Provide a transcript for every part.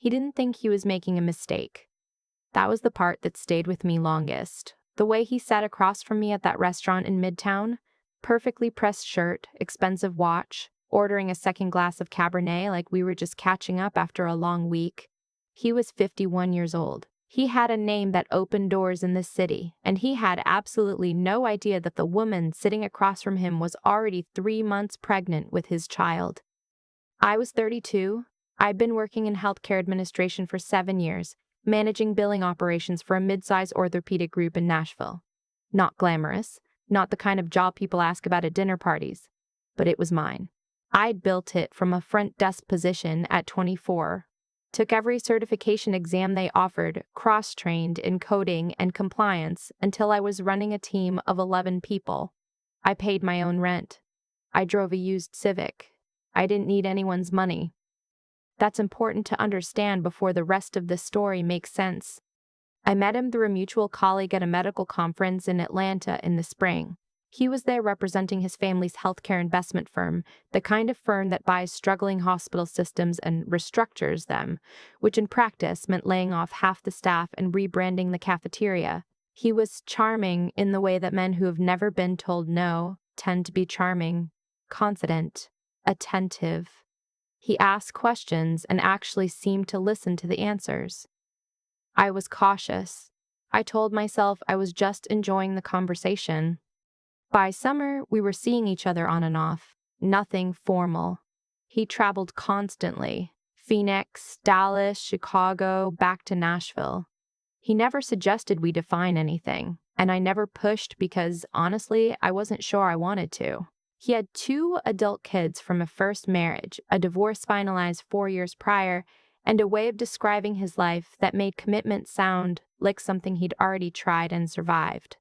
He didn't think he was making a mistake. That was the part that stayed with me longest. The way he sat across from me at that restaurant in Midtown, perfectly pressed shirt, expensive watch, ordering a second glass of Cabernet like we were just catching up after a long week. He was 51 years old. He had a name that opened doors in this city, and he had absolutely no idea that the woman sitting across from him was already 3 months pregnant with his child. I was 32. I'd been working in healthcare administration for 7 years, managing billing operations for a mid-size orthopedic group in Nashville. Not glamorous, not the kind of job people ask about at dinner parties, but it was mine. I'd built it from a front desk position at 24, took every certification exam they offered, cross-trained in coding and compliance until I was running a team of 11 people. I paid my own rent. I drove a used Civic. I didn't need anyone's money. That's important to understand before the rest of the story makes sense. I met him through a mutual colleague at a medical conference in Atlanta in the spring. He was there representing his family's healthcare investment firm, the kind of firm that buys struggling hospital systems and restructures them, which in practice meant laying off half the staff and rebranding the cafeteria. He was charming in the way that men who have never been told no tend to be charming, confident, attentive. He asked questions and actually seemed to listen to the answers. I was cautious. I told myself I was just enjoying the conversation. By summer, we were seeing each other on and off. Nothing formal. He traveled constantly. Phoenix, Dallas, Chicago, back to Nashville. He never suggested we define anything, and I never pushed because, honestly, I wasn't sure I wanted to. He had 2 adult kids from a first marriage, a divorce finalized 4 years prior, and a way of describing his life that made commitment sound like something he'd already tried and survived.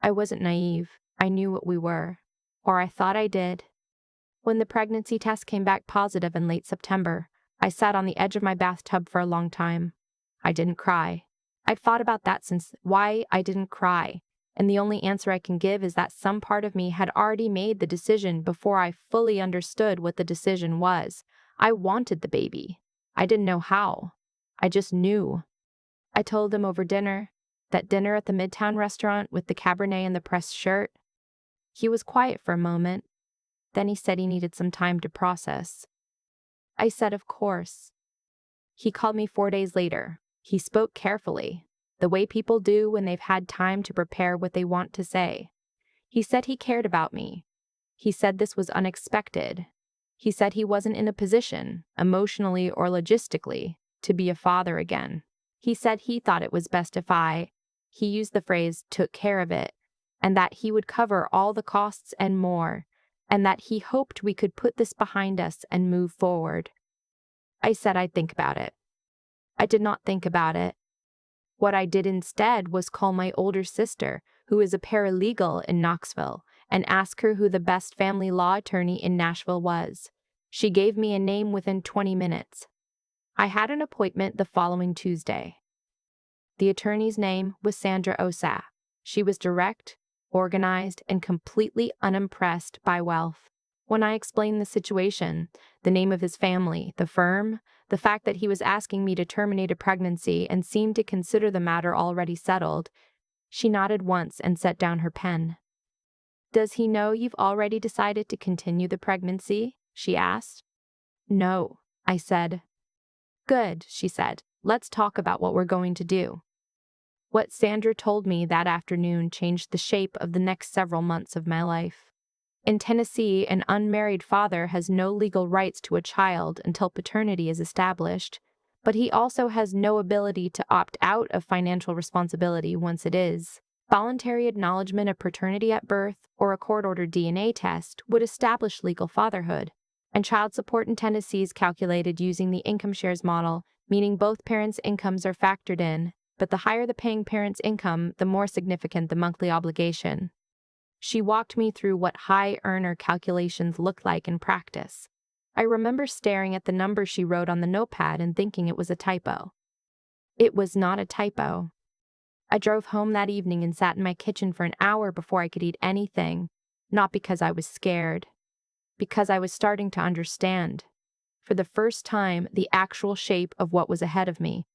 I wasn't naive. I knew what we were. Or I thought I did. When the pregnancy test came back positive in late September, I sat on the edge of my bathtub for a long time. I didn't cry. I'd thought about that since why I didn't cry, and the only answer I can give is that some part of me had already made the decision before I fully understood what the decision was. I wanted the baby. I didn't know how. I just knew. I told him over dinner, that dinner at the Midtown restaurant with the Cabernet and the pressed shirt. He was quiet for a moment. Then he said he needed some time to process. I said, of course. He called me 4 days later. He spoke carefully, the way people do when they've had time to prepare what they want to say. He said he cared about me. He said this was unexpected. He said he wasn't in a position, emotionally or logistically, to be a father again. He said he thought it was best if he used the phrase, took care of it, and that he would cover all the costs and more, and that he hoped we could put this behind us and move forward. I said I'd think about it. I did not think about it. What I did instead was call my older sister, who is a paralegal in Knoxville, and ask her who the best family law attorney in Nashville was. She gave me a name within 20 minutes. I had an appointment the following Tuesday. The attorney's name was Sandra Osah. She was direct, organized, and completely unimpressed by wealth. When I explained the situation, the name of his family, the firm, the fact that he was asking me to terminate a pregnancy and seemed to consider the matter already settled, she nodded once and set down her pen. "Does he know you've already decided to continue the pregnancy?" she asked. "No," I said. "Good," she said. "Let's talk about what we're going to do." What Sandra told me that afternoon changed the shape of the next several months of my life. In Tennessee, an unmarried father has no legal rights to a child until paternity is established, but he also has no ability to opt out of financial responsibility once it is. Voluntary acknowledgement of paternity at birth or a court-ordered DNA test would establish legal fatherhood, and child support in Tennessee is calculated using the income shares model, meaning both parents' incomes are factored in, but the higher the paying parent's income, the more significant the monthly obligation. She walked me through what high earner calculations looked like in practice. I remember staring at the number she wrote on the notepad and thinking it was a typo. It was not a typo. I drove home that evening and sat in my kitchen for an hour before I could eat anything, not because I was scared, because I was starting to understand. for the first time, the actual shape of what was ahead of me.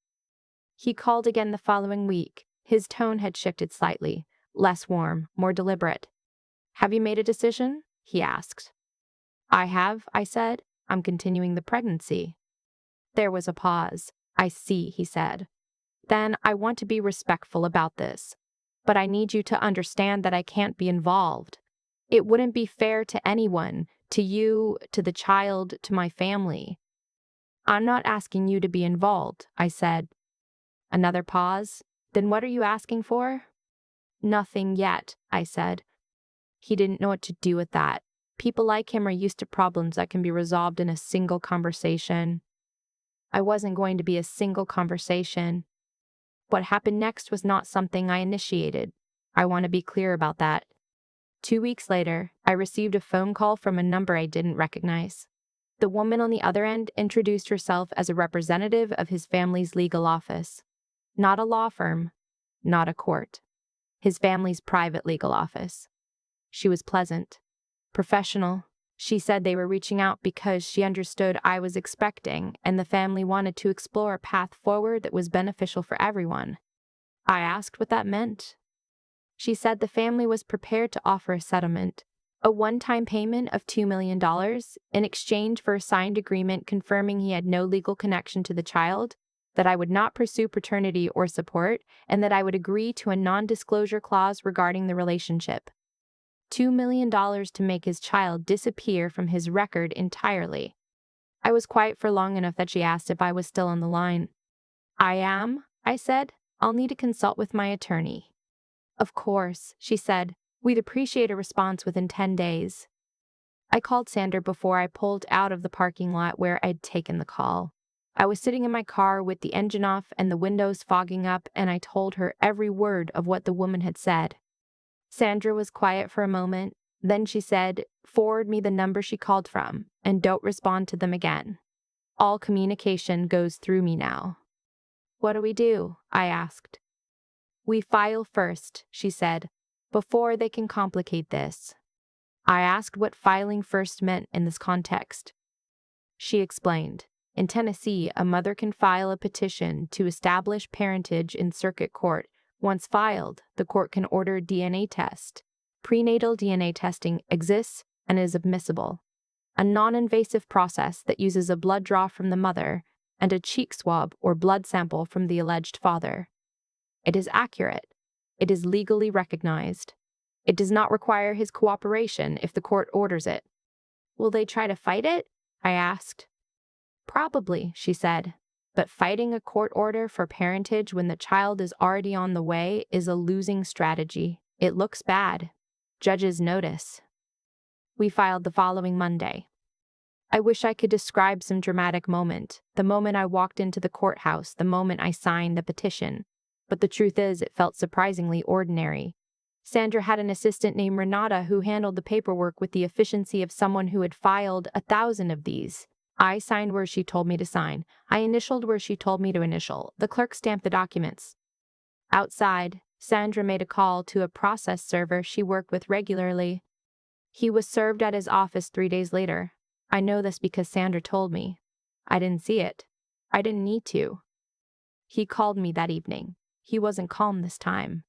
He called again the following week. His tone had shifted slightly, less warm, more deliberate. "Have you made a decision?" he asked. "I have," I said. "I'm continuing the pregnancy." There was a pause. "I see," he said. "Then I want to be respectful about this. But I need you to understand that I can't be involved. It wouldn't be fair to anyone, to you, to the child, to my family." "I'm not asking you to be involved," I said. Another pause. "Then what are you asking for?" "Nothing yet," I said. He didn't know what to do with that. People like him are used to problems that can be resolved in a single conversation. I wasn't going to be a single conversation. What happened next was not something I initiated. I want to be clear about that. 2 weeks later, I received a phone call from a number I didn't recognize. The woman on the other end introduced herself as a representative of his family's legal office. Not a law firm, not a court. His family's private legal office. She was pleasant, professional. She said they were reaching out because she understood I was expecting, and the family wanted to explore a path forward that was beneficial for everyone. I asked what that meant. She said the family was prepared to offer a settlement, a one-time payment of $2 million in exchange for a signed agreement confirming he had no legal connection to the child, that I would not pursue paternity or support, and that I would agree to a non-disclosure clause regarding the relationship. $2 million to make his child disappear from his record entirely. I was quiet for long enough that she asked if I was still on the line. "I am," I said. "I'll need to consult with my attorney." "Of course," she said. "We'd appreciate a response within 10 days. I called Sandra before I pulled out of the parking lot where I'd taken the call. I was sitting in my car with the engine off and the windows fogging up, and I told her every word of what the woman had said. Sandra was quiet for a moment. Then she said, "Forward me the number she called from, and don't respond to them again. All communication goes through me now." "What do we do?" I asked. "We file first," she said, "before they can complicate this." I asked what filing first meant in this context. She explained. In Tennessee, a mother can file a petition to establish parentage in circuit court. Once filed, the court can order a DNA test. Prenatal DNA testing exists and is admissible. A non-invasive process that uses a blood draw from the mother and a cheek swab or blood sample from the alleged father. It is accurate. It is legally recognized. It does not require his cooperation if the court orders it. "Will they try to fight it?" I asked. "Probably," she said. "But fighting a court order for parentage when the child is already on the way is a losing strategy. It looks bad. Judges notice." We filed the following Monday. I wish I could describe some dramatic moment, the moment I walked into the courthouse, the moment I signed the petition. But the truth is, it felt surprisingly ordinary. Sandra had an assistant named Renata who handled the paperwork with the efficiency of someone who had filed 1,000 of these. I signed where she told me to sign. I initialed where she told me to initial. The clerk stamped the documents. Outside, Sandra made a call to a process server she worked with regularly. He was served at his office 3 days later. I know this because Sandra told me. I didn't see it. I didn't need to. He called me that evening. He wasn't calm this time.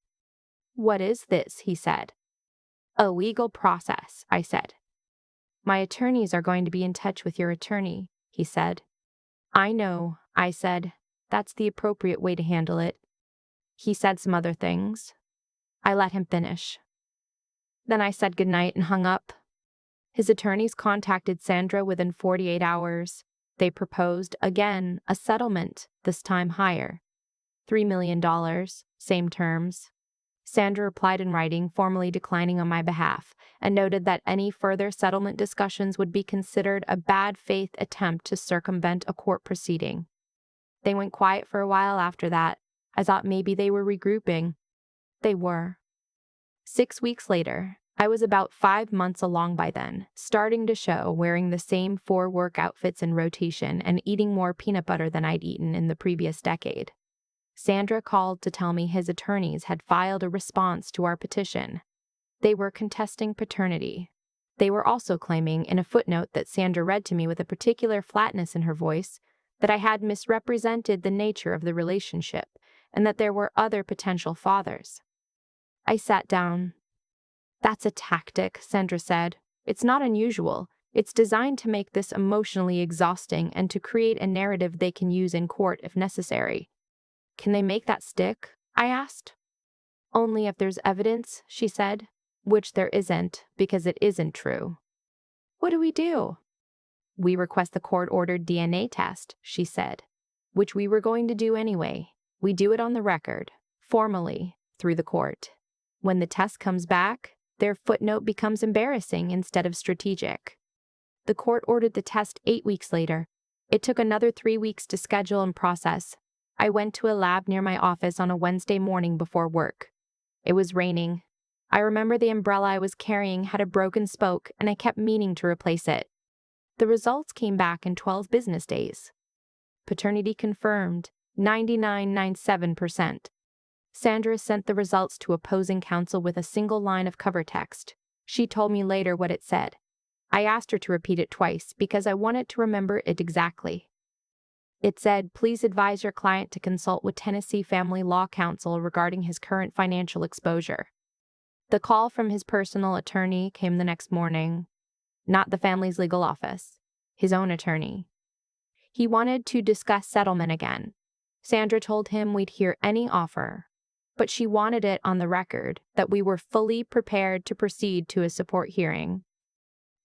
"What is this?" he said. "A legal process," I said. "My attorneys are going to be in touch with your attorney," he said. "I know," I said. "That's the appropriate way to handle it." He said some other things. I let him finish. Then I said goodnight and hung up. His attorneys contacted Sandra within 48 hours. They proposed, again, a settlement, this time higher. $3 million, same terms. Sandra replied in writing, formally declining on my behalf, and noted that any further settlement discussions would be considered a bad faith attempt to circumvent a court proceeding. They went quiet for a while after that. I thought maybe they were regrouping. They were. 6 weeks later, I was about 5 months along by then, starting to show, wearing the same 4 work outfits in rotation and eating more peanut butter than I'd eaten in the previous decade. Sandra called to tell me his attorneys had filed a response to our petition. They were contesting paternity. They were also claiming in a footnote that Sandra read to me with a particular flatness in her voice that I had misrepresented the nature of the relationship and that there were other potential fathers. I sat down. "That's a tactic," Sandra said. "It's not unusual. It's designed to make this emotionally exhausting and to create a narrative they can use in court if necessary." "Can they make that stick?" I asked. "Only if there's evidence," she said, "which there isn't because it isn't true." "What do we do?" "We request the court-ordered DNA test," she said, "which we were going to do anyway. We do it on the record, formally, through the court. When the test comes back, their footnote becomes embarrassing instead of strategic." The court ordered the test 8 weeks later. It took another 3 weeks to schedule and process. I went to a lab near my office on a Wednesday morning before work. It was raining. I remember the umbrella I was carrying had a broken spoke, and I kept meaning to replace it. The results came back in 12 business days. Paternity confirmed, 99.97%. Sandra sent the results to opposing counsel with a single line of cover text. She told me later what it said. I asked her to repeat it twice because I wanted to remember it exactly. It said, "Please advise your client to consult with Tennessee Family Law Counsel regarding his current financial exposure." The call from his personal attorney came the next morning. Not the family's legal office, his own attorney. He wanted to discuss settlement again. Sandra told him we'd hear any offer, but she wanted it on the record that we were fully prepared to proceed to a support hearing.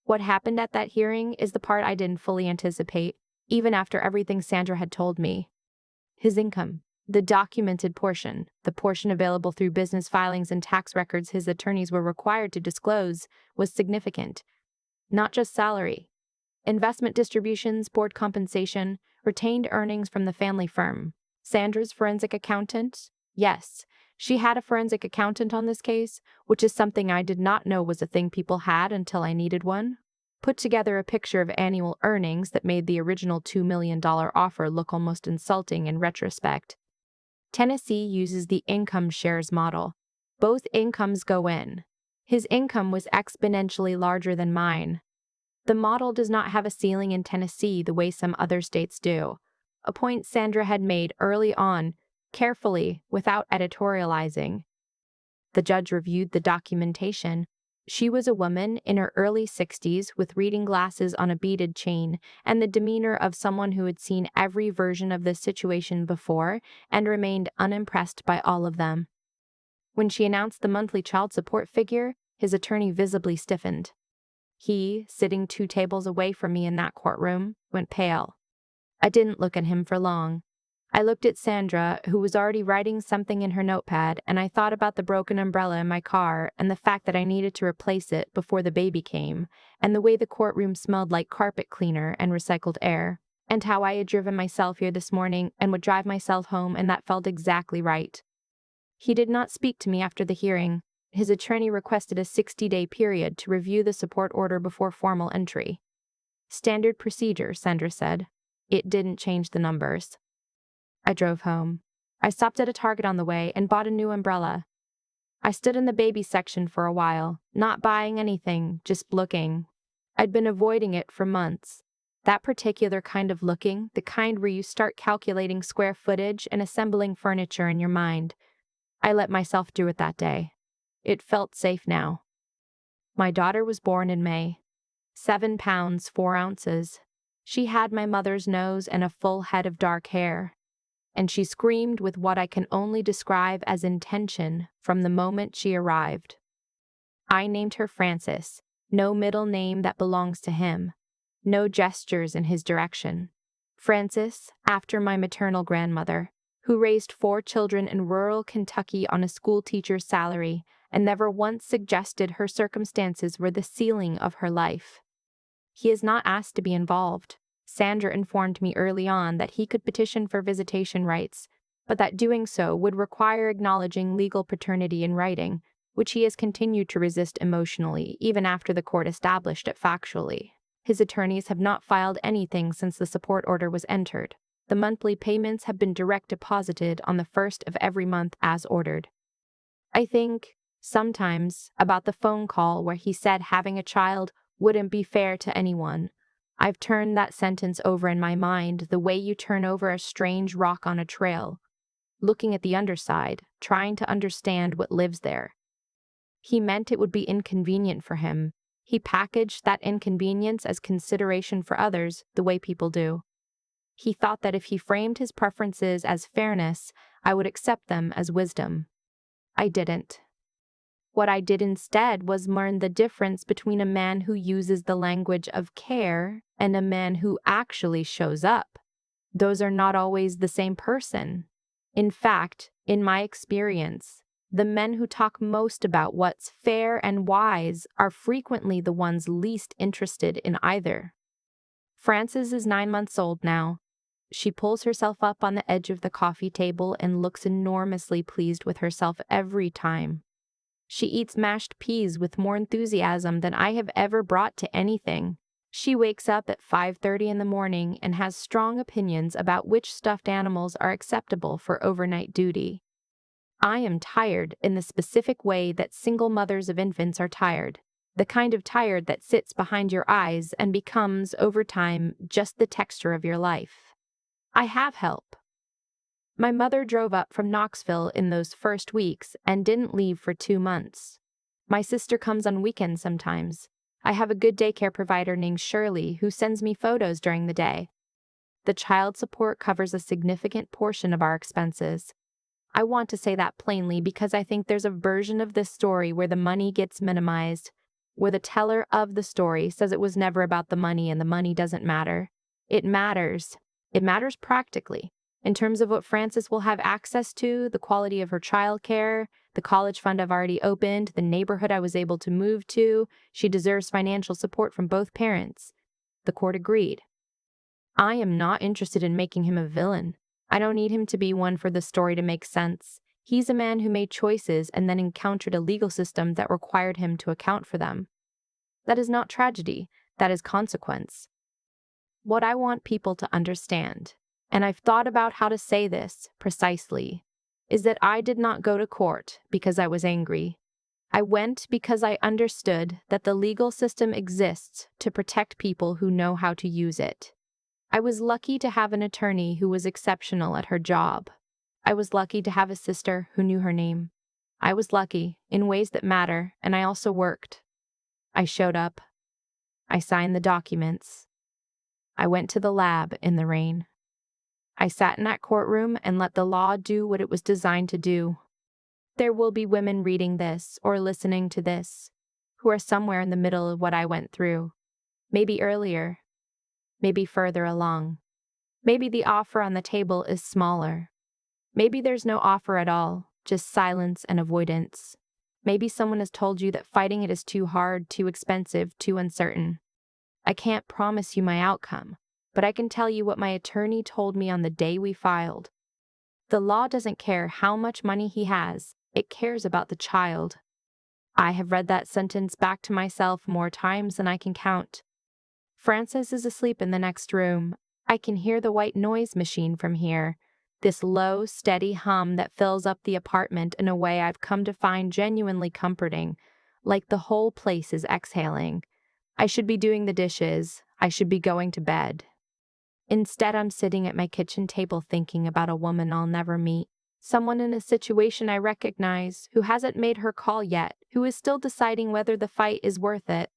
What happened at that hearing is the part I didn't fully anticipate, even after everything Sandra had told me. His income, the documented portion, the portion available through business filings and tax records his attorneys were required to disclose, was significant. Not just salary. Investment distributions, board compensation, retained earnings from the family firm. Sandra's forensic accountant? Yes, she had a forensic accountant on this case, which is something I did not know was a thing people had until I needed one. Put together a picture of annual earnings that made the original $2 million offer look almost insulting in retrospect. Tennessee uses the income shares model. Both incomes go in. His income was exponentially larger than mine. The model does not have a ceiling in Tennessee the way some other states do, a point Sandra had made early on, carefully, without editorializing. The judge reviewed the documentation. She was a woman in her early 60s with reading glasses on a beaded chain and the demeanor of someone who had seen every version of this situation before and remained unimpressed by all of them. When she announced the monthly child support figure, his attorney visibly stiffened. He, sitting 2 tables away from me in that courtroom, went pale. I didn't look at him for long. I looked at Sandra, who was already writing something in her notepad, and I thought about the broken umbrella in my car and the fact that I needed to replace it before the baby came, and the way the courtroom smelled like carpet cleaner and recycled air, and how I had driven myself here this morning and would drive myself home, and that felt exactly right. He did not speak to me after the hearing. His attorney requested a 60-day period to review the support order before formal entry. Standard procedure, Sandra said. It didn't change the numbers. I drove home. I stopped at a Target on the way and bought a new umbrella. I stood in the baby section for a while, not buying anything, just looking. I'd been avoiding it for months. That particular kind of looking, the kind where you start calculating square footage and assembling furniture in your mind. I let myself do it that day. It felt safe now. My daughter was born in May. 7 pounds, 4 ounces. She had my mother's nose and a full head of dark hair. And she screamed with what I can only describe as intention from the moment she arrived. I named her Frances, no middle name that belongs to him, no gestures in his direction. Frances, after my maternal grandmother, who raised 4 children in rural Kentucky on a schoolteacher's salary and never once suggested her circumstances were the ceiling of her life. He is not asked to be involved. Sandra informed me early on that he could petition for visitation rights, but that doing so would require acknowledging legal paternity in writing, which he has continued to resist emotionally even after the court established it factually. His attorneys have not filed anything since the support order was entered. The monthly payments have been direct deposited on the 1st of every month as ordered. I think, sometimes, about the phone call where he said having a child wouldn't be fair to anyone. I've turned that sentence over in my mind the way you turn over a strange rock on a trail, looking at the underside, trying to understand what lives there. He meant it would be inconvenient for him. He packaged that inconvenience as consideration for others, the way people do. He thought that if he framed his preferences as fairness, I would accept them as wisdom. I didn't. What I did instead was learn the difference between a man who uses the language of care and a man who actually shows up. Those are not always the same person. In fact, in my experience, the men who talk most about what's fair and wise are frequently the ones least interested in either. Frances is 9 months old now. She pulls herself up on the edge of the coffee table and looks enormously pleased with herself every time. She eats mashed peas with more enthusiasm than I have ever brought to anything. She wakes up at 5:30 in the morning and has strong opinions about which stuffed animals are acceptable for overnight duty. I am tired in the specific way that single mothers of infants are tired, the kind of tired that sits behind your eyes and becomes, over time, just the texture of your life. I have help. My mother drove up from Knoxville in those first weeks and didn't leave for 2 months. My sister comes on weekends sometimes. I have a good daycare provider named Shirley who sends me photos during the day. The child support covers a significant portion of our expenses. I want to say that plainly because I think there's a version of this story where the money gets minimized, where the teller of the story says it was never about the money and the money doesn't matter. It matters. It matters practically, in terms of what Frances will have access to, the quality of her childcare, the college fund I've already opened, the neighborhood I was able to move to. She deserves financial support from both parents. The court agreed. I am not interested in making him a villain. I don't need him to be one for the story to make sense. He's a man who made choices and then encountered a legal system that required him to account for them. That is not tragedy. That is consequence. What I want people to understand, and I've thought about how to say this precisely, is that I did not go to court because I was angry. I went because I understood that the legal system exists to protect people who know how to use it. I was lucky to have an attorney who was exceptional at her job. I was lucky to have a sister who knew her name. I was lucky in ways that matter, and I also worked. I showed up. I signed the documents. I went to the lab in the rain. I sat in that courtroom and let the law do what it was designed to do. There will be women reading this or listening to this who are somewhere in the middle of what I went through. Maybe earlier. Maybe further along. Maybe the offer on the table is smaller. Maybe there's no offer at all, just silence and avoidance. Maybe someone has told you that fighting it is too hard, too expensive, too uncertain. I can't promise you my outcome, but I can tell you what my attorney told me on the day we filed. The law doesn't care how much money he has, it cares about the child. I have read that sentence back to myself more times than I can count. Frances is asleep in the next room. I can hear the white noise machine from here, this low, steady hum that fills up the apartment in a way I've come to find genuinely comforting, like the whole place is exhaling. I should be doing the dishes. I should be going to bed. Instead, I'm sitting at my kitchen table thinking about a woman I'll never meet, someone in a situation I recognize who hasn't made her call yet, who is still deciding whether the fight is worth it.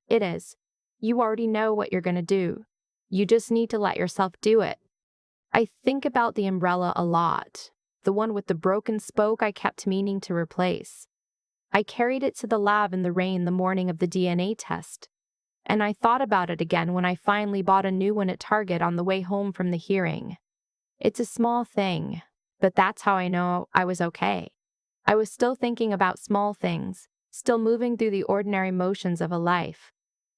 It is. You already know what you're going to do. You just need to let yourself do it. I think about the umbrella a lot, the one with the broken spoke I kept meaning to replace. I carried it to the lab in the rain the morning of the DNA test, and I thought about it again when I finally bought a new one at Target on the way home from the hearing. It's a small thing, but that's how I know I was okay. I was still thinking about small things, still moving through the ordinary motions of a life.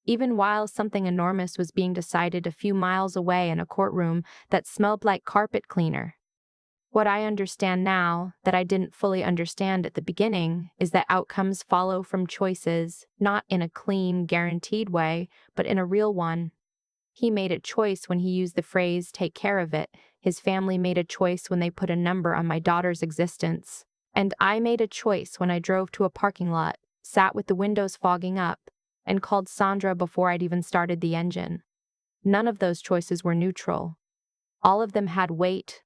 Even while something enormous was being decided a few miles away in a courtroom that smelled like carpet cleaner. What I understand now, that I didn't fully understand at the beginning, is that outcomes follow from choices, not in a clean, guaranteed way, but in a real one. He made a choice when he used the phrase, "take care of it." His family made a choice when they put a number on my daughter's existence. And I made a choice when I drove to a parking lot, sat with the windows fogging up, and called Sandra before I'd even started the engine. None of those choices were neutral. All of them had weight.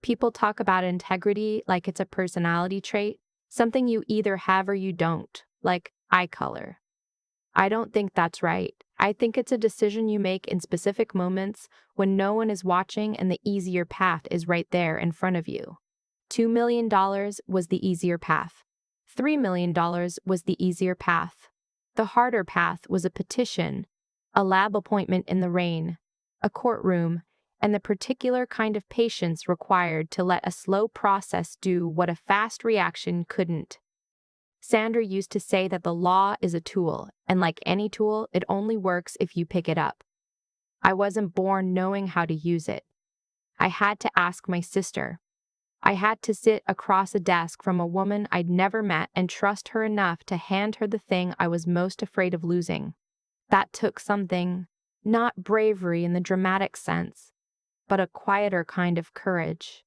People talk about integrity like it's a personality trait, something you either have or you don't, like eye color. I don't think that's right. I think it's a decision you make in specific moments when no one is watching and the easier path is right there in front of you. $2 million was the easier path. $3 million was the easier path. The harder path was a petition, a lab appointment in the rain, a courtroom, and the particular kind of patience required to let a slow process do what a fast reaction couldn't. Sandra used to say that the law is a tool, and like any tool, it only works if you pick it up. I wasn't born knowing how to use it. I had to ask my sister. I had to sit across a desk from a woman I'd never met and trust her enough to hand her the thing I was most afraid of losing. That took something, not bravery in the dramatic sense, but a quieter kind of courage.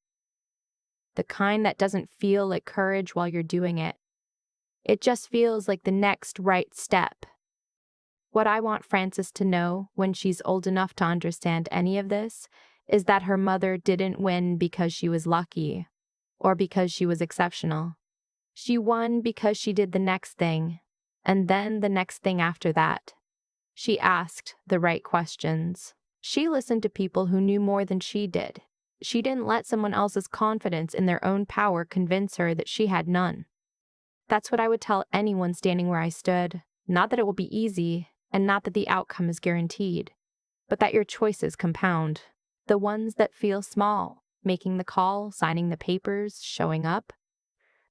The kind that doesn't feel like courage while you're doing it. It just feels like the next right step. What I want Frances to know when she's old enough to understand any of this is that her mother didn't win because she was lucky or because she was exceptional. She won because she did the next thing, and then the next thing after that. She asked the right questions. She listened to people who knew more than she did. She didn't let someone else's confidence in their own power convince her that she had none. That's what I would tell anyone standing where I stood. Not that it will be easy, and not that the outcome is guaranteed, but that your choices compound. The ones that feel small, making the call, signing the papers, showing up,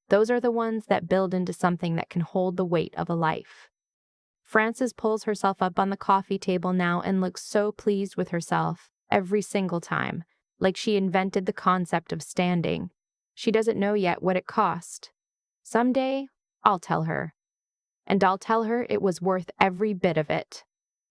those are the ones that build into something that can hold the weight of a life. Frances pulls herself up on the coffee table now and looks so pleased with herself every single time, like she invented the concept of standing. She doesn't know yet what it cost. Someday, I'll tell her. And I'll tell her it was worth every bit of it.